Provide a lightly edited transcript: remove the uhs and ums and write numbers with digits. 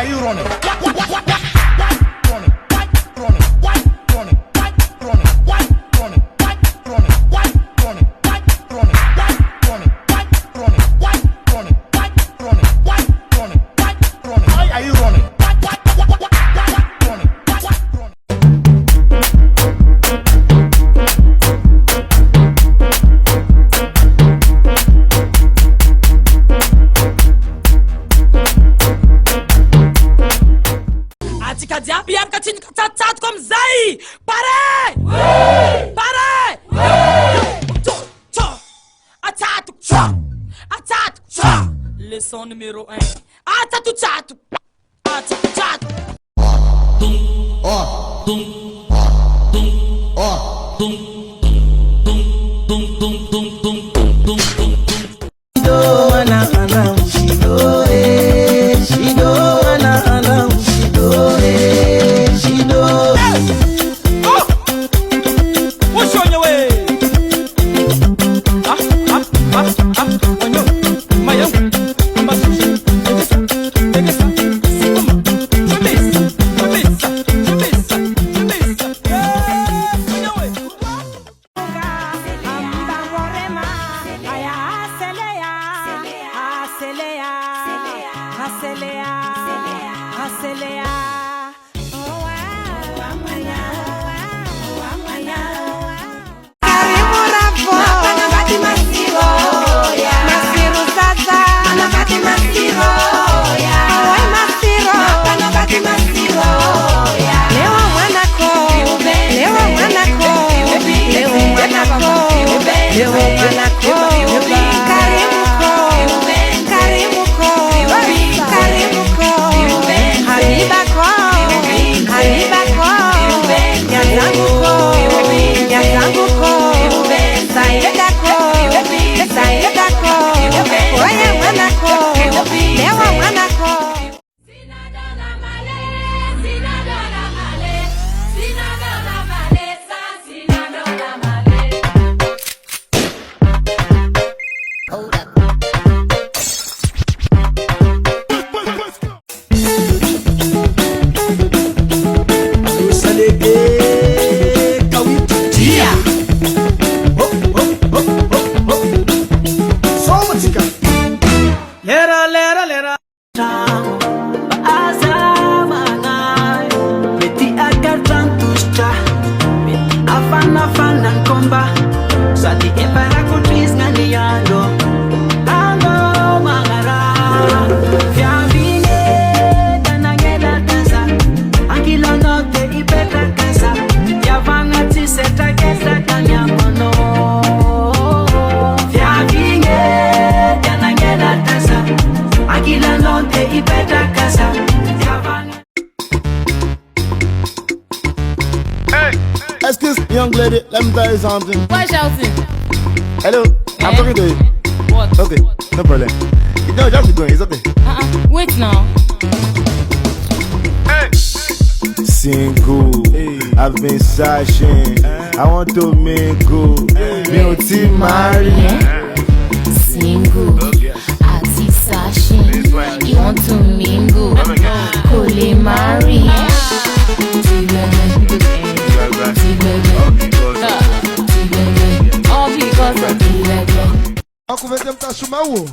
are you running? comme Zaï. Paré. Oui. Paré. Oui. Attaque. Leçon numéro 1. Attaque. Excuse, young lady, let me tell you something. Why shouting? Hello, I'm talking to you. What? Okay, no problem. You know, just keep going, it's okay. Wait now. Hey. Single, I've been searching. I want to mingle. Me marry. Single, Ati searching. You want to mingle. Kole marry. All because of the Aku vai tentar chamar o